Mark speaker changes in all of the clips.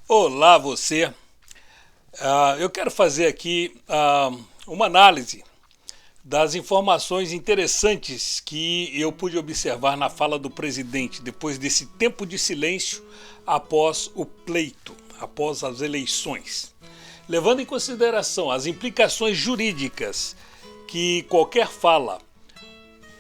Speaker 1: Olá, você. Eu quero fazer aqui uma análise das informações interessantes que eu pude observar na fala do presidente depois desse tempo de silêncio após o pleito, após as eleições. Levando em consideração as implicações jurídicas que qualquer fala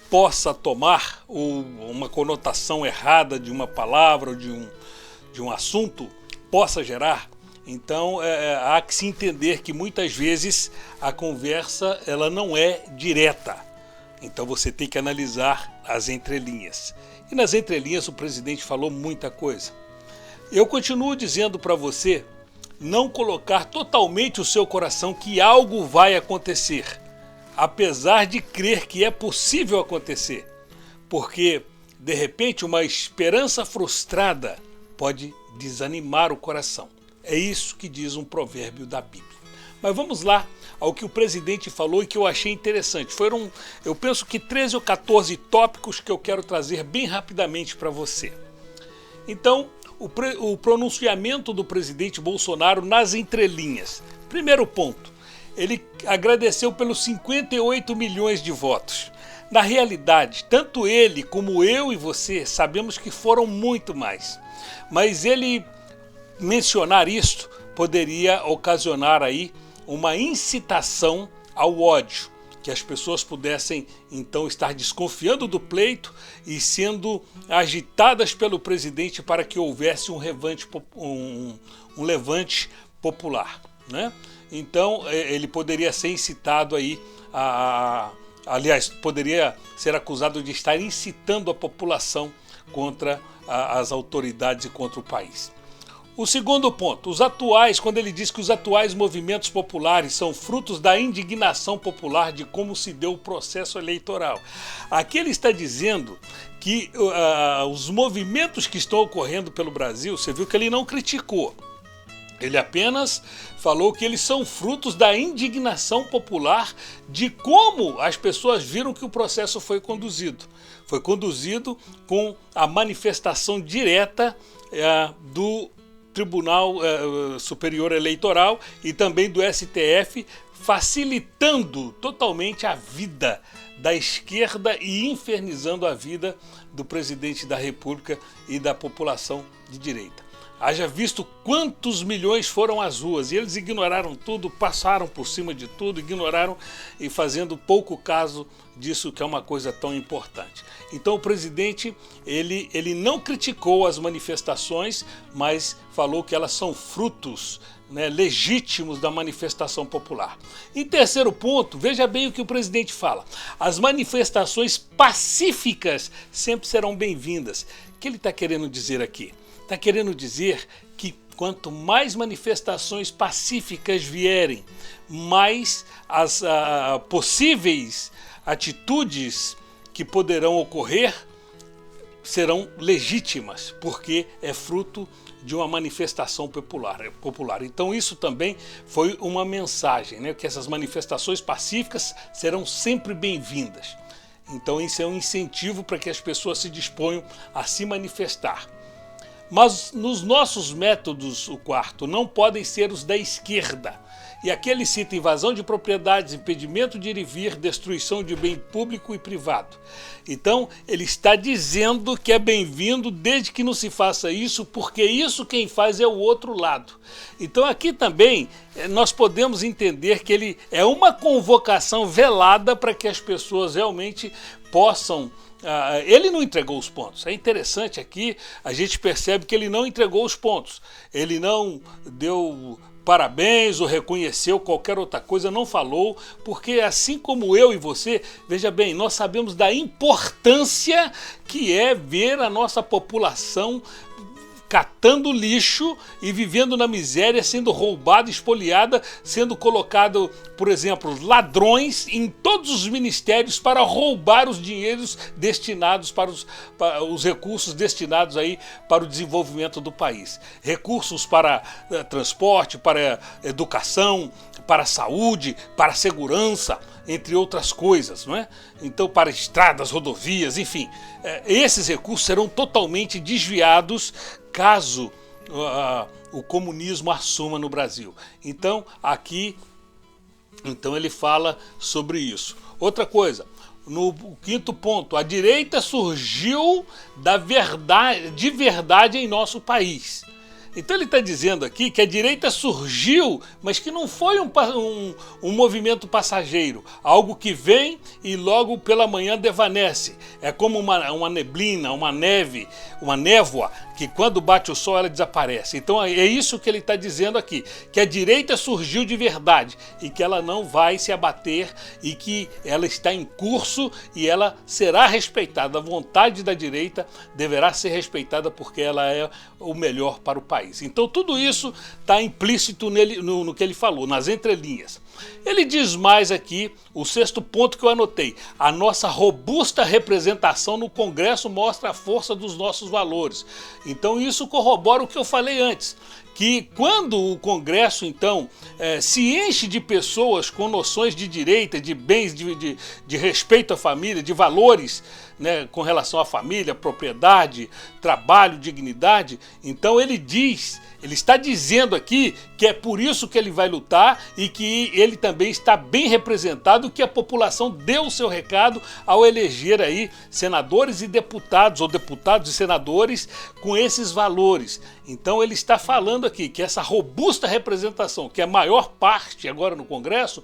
Speaker 1: possa tomar, ou uma conotação errada de uma palavra ou de um assunto possa gerar, então há que se entender que muitas vezes a conversa ela não é direta. Então você tem que analisar as entrelinhas. E nas entrelinhas o presidente falou muita coisa. Eu continuo dizendo para você não colocar totalmente o seu coração que algo vai acontecer, apesar de crer que é possível acontecer, porque de repente uma esperança frustrada pode desanimar o coração. É isso que diz um provérbio da Bíblia. Mas vamos lá ao que o presidente falou e que eu achei interessante. Foram, eu penso que 13 ou 14 tópicos que eu quero trazer bem rapidamente para você. Então, o pronunciamento do presidente Bolsonaro nas entrelinhas. Primeiro ponto, ele agradeceu pelos 58 milhões de votos. Na realidade, tanto ele como eu e você sabemos que foram muito mais. Mas ele mencionar isto poderia ocasionar aí uma incitação ao ódio, que as pessoas pudessem então estar desconfiando do pleito e sendo agitadas pelo presidente para que houvesse um levante popular, né? Então ele poderia ser incitado aí aliás, poderia ser acusado de estar incitando a população contra as autoridades e contra o país. O segundo ponto, quando ele diz que os atuais movimentos populares são frutos da indignação popular de como se deu o processo eleitoral. Aqui ele está dizendo que os movimentos que estão ocorrendo pelo Brasil, você viu que ele não criticou. Ele apenas falou que eles são frutos da indignação popular de como as pessoas viram que o processo foi conduzido. Foi conduzido com a manifestação direta do Tribunal Superior Eleitoral e também do STF, facilitando totalmente a vida da esquerda e infernizando a vida do presidente da República e da população de direita. Haja visto quantos milhões foram às ruas e eles ignoraram tudo, passaram por cima de tudo, ignoraram e fazendo pouco caso disso que é uma coisa tão importante. Então o presidente ele não criticou as manifestações, mas falou que elas são frutos, né, legítimos da manifestação popular. Em terceiro ponto, veja bem o que o presidente fala. As manifestações pacíficas sempre serão bem-vindas. O que ele está querendo dizer aqui? Está querendo dizer que quanto mais manifestações pacíficas vierem, mais as possíveis atitudes que poderão ocorrer serão legítimas, porque é fruto de uma manifestação popular. Então isso também foi uma mensagem, né? Que essas manifestações pacíficas serão sempre bem-vindas. Então isso é um incentivo para que as pessoas se disponham a se manifestar. Mas nos nossos métodos, o quarto, não podem ser os da esquerda. E aqui ele cita invasão de propriedades, impedimento de ir e vir, destruição de bem público e privado. Então ele está dizendo que é bem-vindo desde que não se faça isso, porque isso quem faz é o outro lado. Então aqui também nós podemos entender que ele é uma convocação velada para que as pessoas realmente possam... ele não entregou os pontos. É interessante aqui, a gente percebe que ele não entregou os pontos. Ele não deu parabéns ou reconheceu qualquer outra coisa, não falou, porque assim como eu e você, veja bem, nós sabemos da importância que é ver a nossa população catando lixo e vivendo na miséria, sendo roubada, espoliada, sendo colocado, por exemplo, ladrões em todos os ministérios para roubar os dinheiros destinados para os recursos destinados aí para o desenvolvimento do país. Recursos para transporte, para educação, para saúde, para segurança, entre outras coisas, não é? Então, para estradas, rodovias, enfim, esses recursos serão totalmente desviados caso o comunismo assuma no Brasil. Então, aqui, ele fala sobre isso. Outra coisa, no quinto ponto, a direita surgiu de verdade em nosso país. Então ele está dizendo aqui que a direita surgiu, mas que não foi um movimento passageiro, algo que vem e logo pela manhã desvanece. É como uma neblina, uma névoa, que quando bate o sol ela desaparece. Então é isso que ele está dizendo aqui, que a direita surgiu de verdade e que ela não vai se abater e que ela está em curso e ela será respeitada. A vontade da direita deverá ser respeitada porque ela é o melhor para o país. Então tudo isso está implícito no que ele falou, nas entrelinhas. Ele diz mais aqui, o sexto ponto que eu anotei: a nossa robusta representação no Congresso mostra a força dos nossos valores. Então isso corrobora o que eu falei antes, que quando o Congresso, então, se enche de pessoas com noções de direita, de bens, de respeito à família, de valores, né, com relação à família, propriedade, trabalho, dignidade, então ele está dizendo aqui que é por isso que ele vai lutar e que ele também está bem representado, que a população deu o seu recado ao eleger aí senadores e deputados, ou deputados e senadores com esses valores. Então ele está falando aqui que essa robusta representação, que é a maior parte agora no Congresso,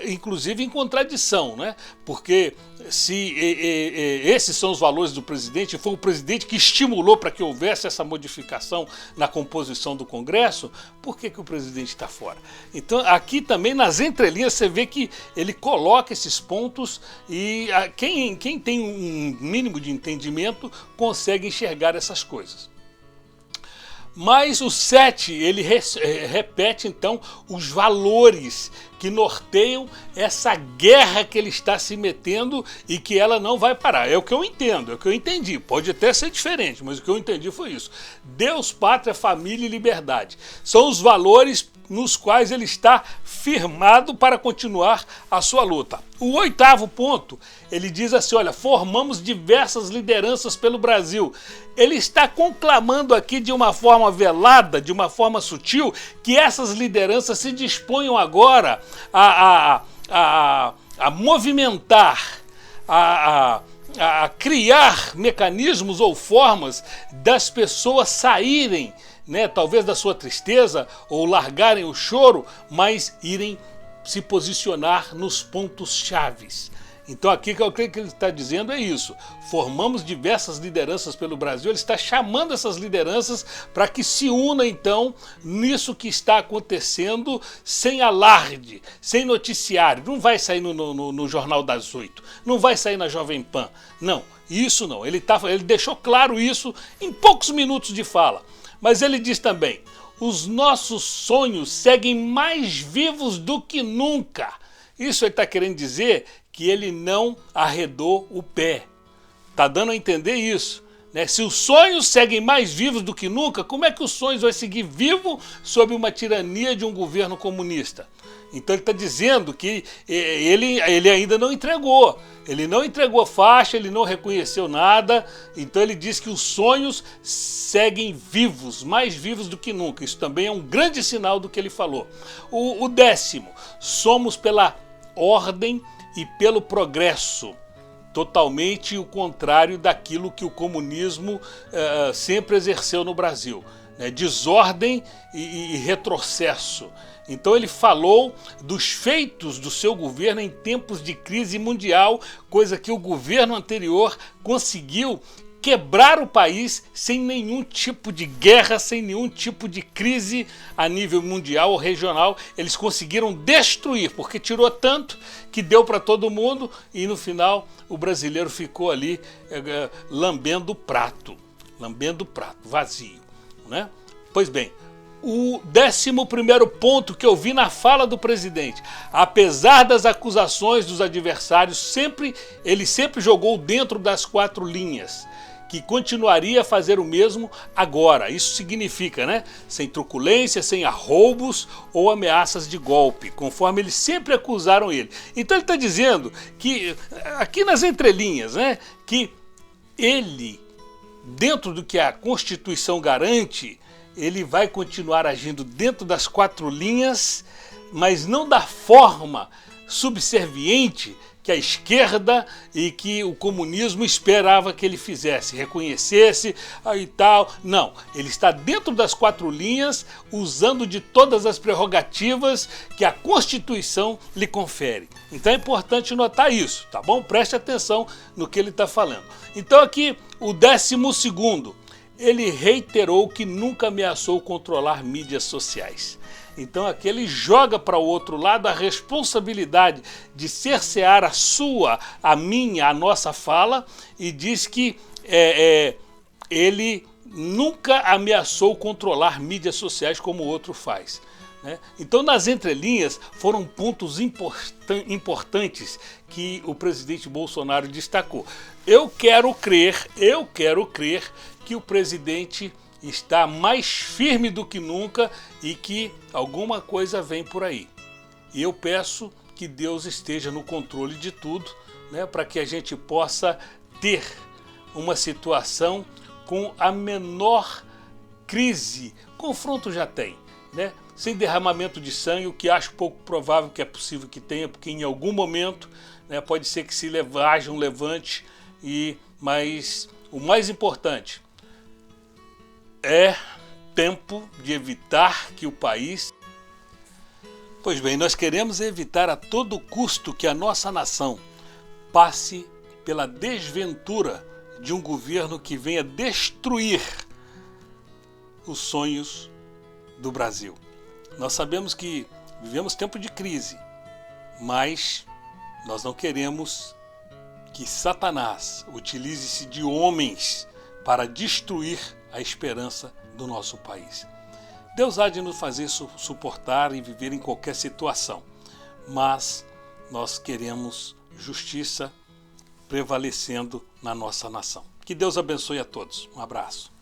Speaker 1: inclusive em contradição, né? Porque se esses são os valores do presidente, foi o presidente que estimulou para que houvesse essa modificação na composição do Congresso, por que o presidente está fora? Então aqui também nas entrelinhas você vê que ele coloca esses pontos e quem tem um mínimo de entendimento consegue enxergar essas coisas. Mas o 7, ele repete então os valores que norteiam essa guerra que ele está se metendo e que ela não vai parar. É o que eu entendo, é o que eu entendi. Pode até ser diferente, mas o que eu entendi foi isso. Deus, pátria, família e liberdade. São os valores nos quais ele está firmado para continuar a sua luta. O 8º ponto, ele diz assim, olha, formamos diversas lideranças pelo Brasil. Ele está conclamando aqui de uma forma velada, de uma forma sutil, que essas lideranças se disponham agora a movimentar, a criar mecanismos ou formas das pessoas saírem, né, talvez da sua tristeza ou largarem o choro, mas irem se posicionar nos pontos chaves. Então aqui que eu creio que ele está dizendo é isso. Formamos diversas lideranças pelo Brasil. Ele está chamando essas lideranças para que se unam então nisso que está acontecendo, sem alarde, sem noticiário. Não vai sair no Jornal das 8, não vai sair na Jovem Pan. Não, isso não. Ele deixou claro isso em poucos minutos de fala. Mas ele diz também, os nossos sonhos seguem mais vivos do que nunca. Isso ele está querendo dizer que ele não arredou o pé. Está dando a entender isso, né? Se os sonhos seguem mais vivos do que nunca, como é que os sonhos vão seguir vivos sob uma tirania de um governo comunista? Então ele está dizendo que ele ainda não entregou. Ele não entregou faixa, ele não reconheceu nada. Então ele diz que os sonhos seguem vivos, mais vivos do que nunca. Isso também é um grande sinal do que ele falou. O 10º, somos pela ordem e pelo progresso. Totalmente o contrário daquilo que o comunismo sempre exerceu no Brasil, né? Desordem e retrocesso. Então ele falou dos feitos do seu governo em tempos de crise mundial, coisa que o governo anterior conseguiu quebrar o país sem nenhum tipo de guerra, sem nenhum tipo de crise a nível mundial ou regional. Eles conseguiram destruir, porque tirou tanto que deu para todo mundo e no final o brasileiro ficou ali lambendo o prato, vazio, né? Pois bem, o 11º ponto que eu vi na fala do presidente, apesar das acusações dos adversários, ele sempre jogou dentro das 4 linhas, que continuaria a fazer o mesmo agora. Isso significa, né, sem truculência, sem arroubos ou ameaças de golpe, conforme eles sempre acusaram ele. Então ele está dizendo que, aqui nas entrelinhas, né, que ele, dentro do que a Constituição garante, ele vai continuar agindo dentro das quatro linhas, mas não da forma subserviente que a esquerda e que o comunismo esperava que ele fizesse, reconhecesse e tal. Não, ele está dentro das quatro linhas, usando de todas as prerrogativas que a Constituição lhe confere. Então é importante notar isso, tá bom? Preste atenção no que ele está falando. Então aqui o 12º, ele reiterou que nunca ameaçou controlar mídias sociais. Então aqui ele joga para o outro lado a responsabilidade de cercear a sua, a minha, a nossa fala, e diz que ele nunca ameaçou controlar mídias sociais como o outro faz, né? Então nas entrelinhas foram pontos importantes que o presidente Bolsonaro destacou. Eu quero crer que o presidente está mais firme do que nunca e que alguma coisa vem por aí. E eu peço que Deus esteja no controle de tudo, né, para que a gente possa ter uma situação com a menor crise. Confronto já tem, né? Sem derramamento de sangue, o que acho pouco provável que é possível que tenha, porque em algum momento, né, pode ser que se haja um levante, mas o mais importante é tempo de evitar que o país... Pois bem, nós queremos evitar a todo custo que a nossa nação passe pela desventura de um governo que venha destruir os sonhos do Brasil. Nós sabemos que vivemos tempo de crise, mas nós não queremos que Satanás utilize-se de homens para destruir a esperança do nosso país. Deus há de nos fazer suportar e viver em qualquer situação, mas nós queremos justiça prevalecendo na nossa nação. Que Deus abençoe a todos. Um abraço.